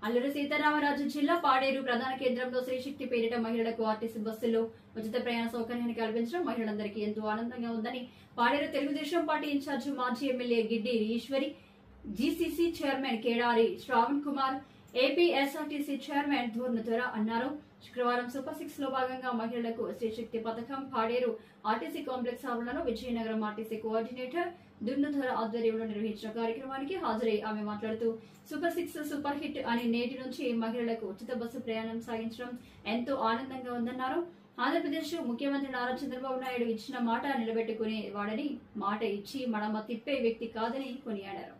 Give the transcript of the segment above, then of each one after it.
అల్లూరి సీతారామరాజు జిల్లా పాడేరు ప్రధాన కేంద్రంలో శ్రీశక్తి పేరిట మహిళలకు ఆర్టీసీ బస్సుల్లో ఉచిత ప్రయాణ సౌకర్యాన్ని కల్పించడం మహిళలందరికీ ఎంతో ఆనందంగా ఉందని పాడేరు తెలుగుదేశం పార్టీ ఇన్ఛార్జి మాజీ MLA Giddi Eswari, GCC chairman Kedari Shravan Kumar, APSRTC chairman Dhurnadhara అన్నారు. శుక్రవారం సూపర్ 6 లో భాగంగా మహిళలకు శ్రీశక్తి పథకం పాడేరు ఆర్టీసీ కాంప్లెక్స్ ఆవరణలో విజయనగరం ఆర్టీసీ కోఆర్డినేటర్ దుర్నధర ఆధ్వర్యంలో నిర్వహించిన కార్యక్రమానికి హాజరై ఆమె మాట్లాడుతూ సూపర్ 6 సూపర్ హిట్ అని నేటి నుంచి మహిళలకు ఉచిత బస్సు ప్రయాణం సాగించడం ఎంతో ఆనందంగా ఉందన్నారు. ఆంధ్రప్రదేశ్ ముఖ్యమంత్రి నారా చంద్రబాబు నాయుడు ఇచ్చిన మాట నిలబెట్టుకునే వాడని, మాట ఇచ్చి మడమ తిప్పే వ్యక్తి కాదని కొనియాడారు.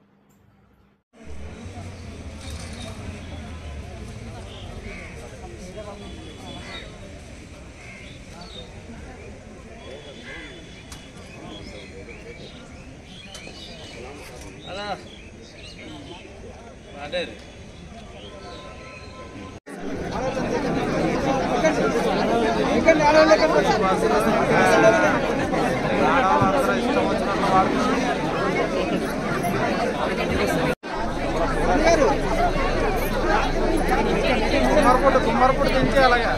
కుమ్మరపూడి నుంచి అలాగా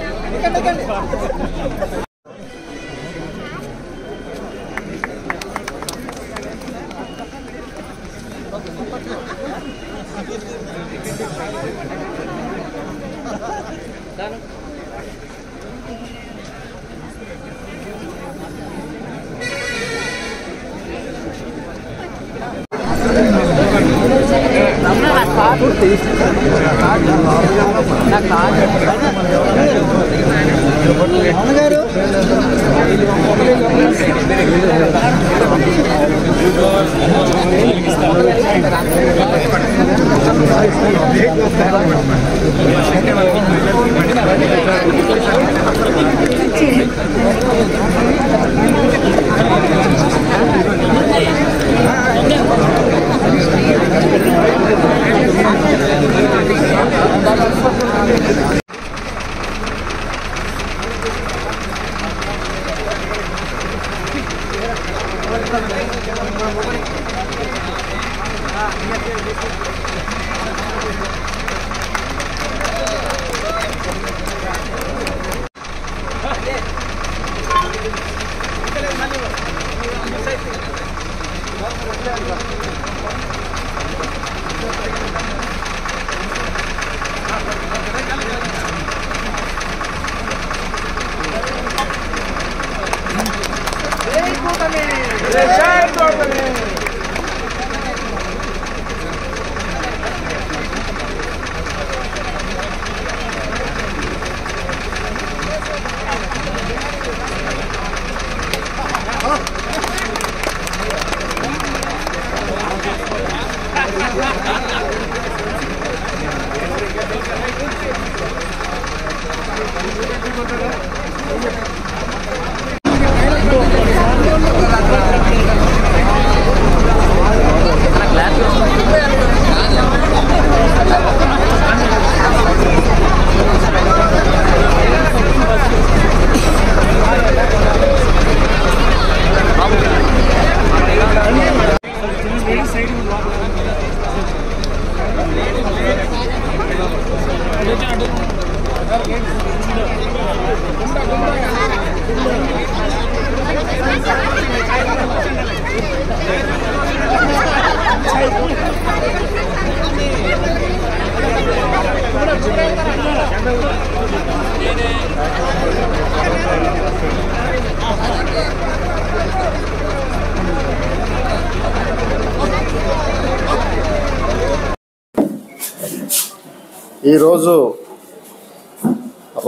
ఈరోజు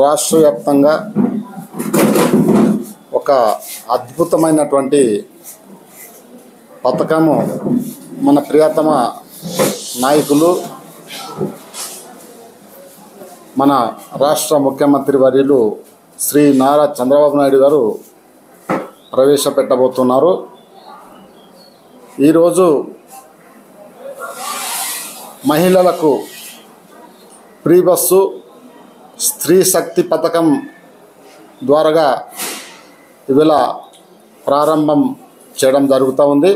రాష్ట్ర వ్యాప్తంగా ఒక అద్భుతమైనటువంటి పథకము మన ప్రియతమ నాయకులు మన రాష్ట్ర ముఖ్యమంత్రి వర్యులు శ్రీ నారా చంద్రబాబు నాయుడు గారు ప్రవేశపెట్టబోతున్నారు. ఈరోజు మహిళలకు ఫ్రీ బస్సు స్త్రీ శక్తి పథకం ద్వారా ఇవాళ ప్రారంభం చేయడం జరుగుతూ ఉంది.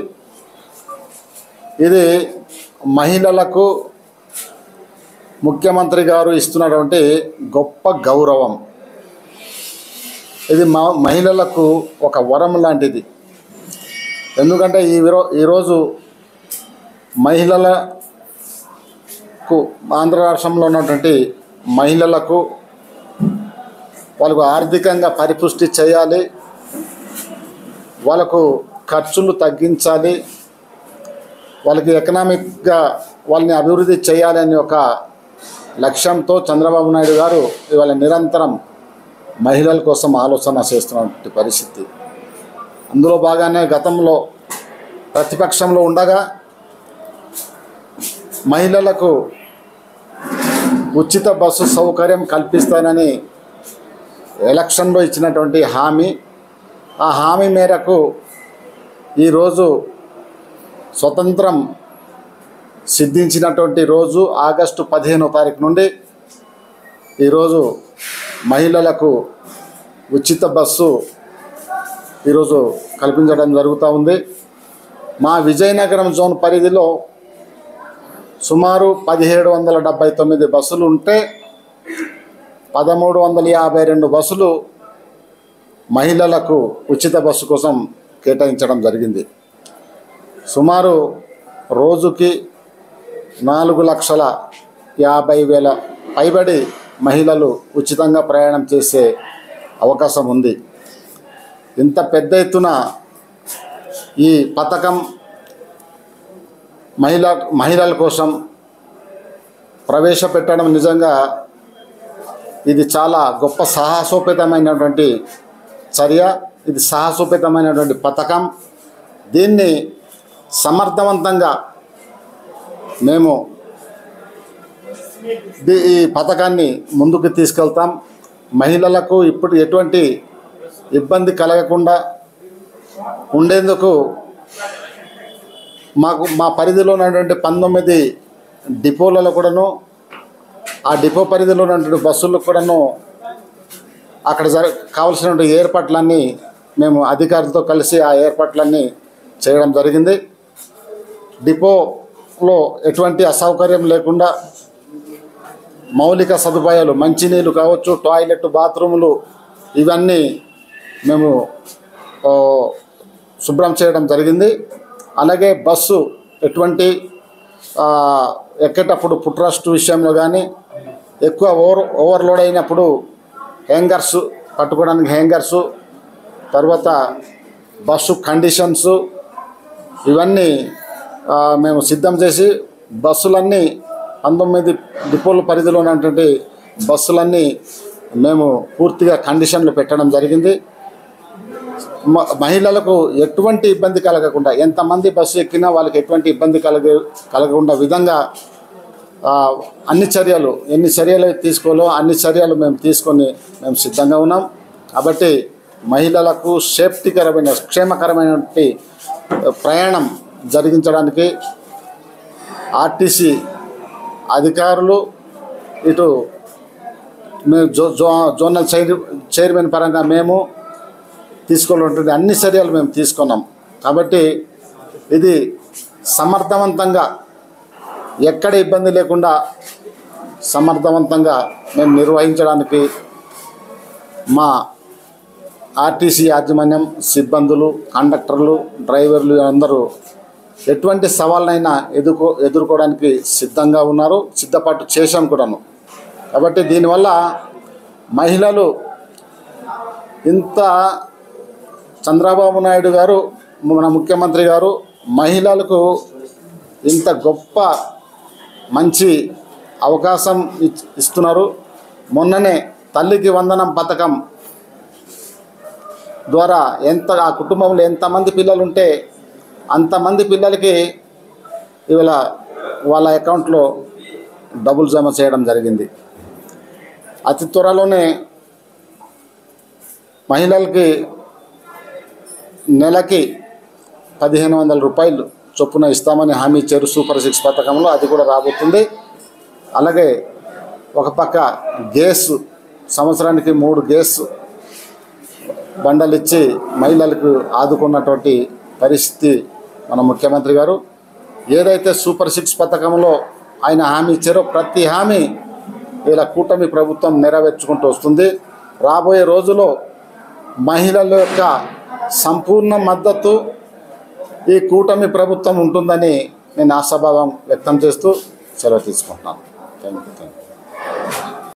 ఇది మహిళలకు ముఖ్యమంత్రి గారు ఇస్తున్నటువంటి గొప్ప గౌరవం. ఇది మహిళలకు ఒక వరం లాంటిది. ఎందుకంటే ఈరోజు మహిళలకు ఆంధ్ర రాష్ట్రంలో ఉన్నటువంటి మహిళలకు వాళ్ళకు ఆర్థికంగా పరిపుష్టి చేయాలి, వాళ్ళకు ఖర్చులు తగ్గించాలి, వాళ్ళకి ఎకనామిక్గా వాళ్ళని అభివృద్ధి చేయాలని ఒక లక్ష్యంతో చంద్రబాబు నాయుడు గారు ఇవాళ నిరంతరం మహిళల కోసం ఆలోచన చేస్తున్నటువంటి పరిస్థితి. అందులో భాగానే గతంలో ప్రతిపక్షంలో ఉండగా మహిళలకు ఉచిత బస్సు సౌకర్యం కల్పిస్తానని ఎలక్షన్లో ఇచ్చినటువంటి హామీ, ఆ హామీ మేరకు ఈరోజు స్వతంత్రం సిద్ధించినటువంటి రోజు ఆగస్టు 15వ తారీఖు నుండి ఈరోజు మహిళలకు ఉచిత బస్సు ఈరోజు కల్పించడం జరుగుతూ ఉంది. మా విజయనగరం జోన్ పరిధిలో సుమారు 1779 బస్సులు ఉంటే 1352 బస్సులు మహిళలకు ఉచిత బస్సు కోసం కేటాయించడం జరిగింది. సుమారు రోజుకి 4,50,000 పైబడి మహిళలు ఉచితంగా ప్రయాణం చేసే అవకాశం ఉంది. ఇంత పెద్ద ఎత్తున ఈ పథకం మహిళల కోసం ప్రవేశపెట్టడం నిజంగా ఇది చాలా గొప్ప సాహసోపేతమైనటువంటి చర్య. ఇది సాహసోపేతమైనటువంటి పథకం. దీన్ని సమర్థవంతంగా మేము ఈ పథకాన్ని ముందుకు తీసుకెళ్తాం. మహిళలకు ఇప్పుడు ఎటువంటి ఇబ్బంది కలగకుండా ఉండేందుకు మా పరిధిలో ఉన్నటువంటి 19 డిపోలలో కూడాను, ఆ డిపో పరిధిలో ఉన్నటువంటి బస్సులకు కూడాను అక్కడ కావలసినటువంటి ఏర్పాట్లన్నీ మేము అధికారులతో కలిసి ఆ ఏర్పాట్లన్నీ చేయడం జరిగింది. డిపోలో ఎటువంటి అసౌకర్యం లేకుండా మౌలిక సదుపాయాలు, మంచినీళ్ళు కావచ్చు, టాయిలెట్, బాత్రూములు ఇవన్నీ మేము శుభ్రం చేయడం జరిగింది. అలాగే బస్సు ఎటువంటి ఎక్కేటప్పుడు ఫుట్రెస్ట్ విషయంలో కానీ, ఎక్కువ ఓవర్లోడ్ అయినప్పుడు హ్యాంగర్స్ పట్టుకోవడానికి హ్యాంగర్సు, తర్వాత బస్సు కండిషన్స్ ఇవన్నీ మేము సిద్ధం చేసి బస్సులన్నీ 19 డిపోల పరిధిలో ఉన్నటువంటి బస్సులన్నీ మేము పూర్తిగా కండిషన్లు పెట్టడం జరిగింది. మహిళలకు ఎటువంటి ఇబ్బంది కలగకుండా, ఎంతమంది బస్సు ఎక్కినా వాళ్ళకి ఎటువంటి ఇబ్బంది కలగకుండా విధంగా అన్ని చర్యలు, ఎన్ని చర్యలు తీసుకోవాలో అన్ని చర్యలు మేము తీసుకొని మేము సిద్ధంగా ఉన్నాం. కాబట్టి మహిళలకు సేఫ్టీకరమైన, క్షేమకరమైనటువంటి ప్రయాణం జరిగించడానికి ఆర్టీసీ అధికారులు, ఇటు మేము జోనల్ చైర్మన్ పరంగా మేము తీసుకోవాలంటే అన్ని చర్యలు మేము తీసుకున్నాం. కాబట్టి ఇది సమర్థవంతంగా, ఎక్కడ ఇబ్బంది లేకుండా సమర్థవంతంగా మేము నిర్వహించడానికి మా ఆర్టీసీ యాజమాన్యం, సిబ్బందులు, కండక్టర్లు, డ్రైవర్లు అందరూ ఎటువంటి సవాళ్ళనైనా ఎదుర్కోవడానికి సిద్ధంగా ఉన్నారు, సిద్ధపాటు చేశాం కూడాను. కాబట్టి దీనివల్ల మహిళలు ఇంత చంద్రబాబు నాయుడు గారు, మన ముఖ్యమంత్రి గారు మహిళలకు ఇంత గొప్ప మంచి అవకాశం ఇస్తున్నారు. మొన్ననే తల్లికి వందనం పథకం ద్వారా ఆ కుటుంబంలో ఎంతమంది పిల్లలు ఉంటే అంతమంది పిల్లలకి ఇవాళ వాళ్ళ అకౌంట్లో డబ్బులు జమ చేయడం జరిగింది. అతి త్వరలోనే మహిళలకి నెలకి 1,500 రూపాయలు చొప్పున ఇస్తామని హామీ ఇచ్చారు సూపర్ 6 పథకంలో. అది కూడా రాబోతుంది. అలాగే ఒక పక్క గ్యాస్, సంవత్సరానికి 3 గ్యాస్ బండలు ఇచ్చి మహిళలకు ఆదుకున్నటువంటి పరిస్థితి మన ముఖ్యమంత్రి గారు. ఏదైతే సూపర్ 6 పథకంలో ఆయన హామీ ఇచ్చారో ప్రతి హామీ ఇలా కూటమి ప్రభుత్వం నెరవేర్చుకుంటూ వస్తుంది. రాబోయే రోజుల్లో మహిళల యొక్క సంపూర్ణ మద్దతు ఈ కూటమి ప్రభుత్వం ఉంటుందని నేను ఆశాభావం వ్యక్తం చేస్తూ సెలవు తీసుకుంటున్నాను. Thank you.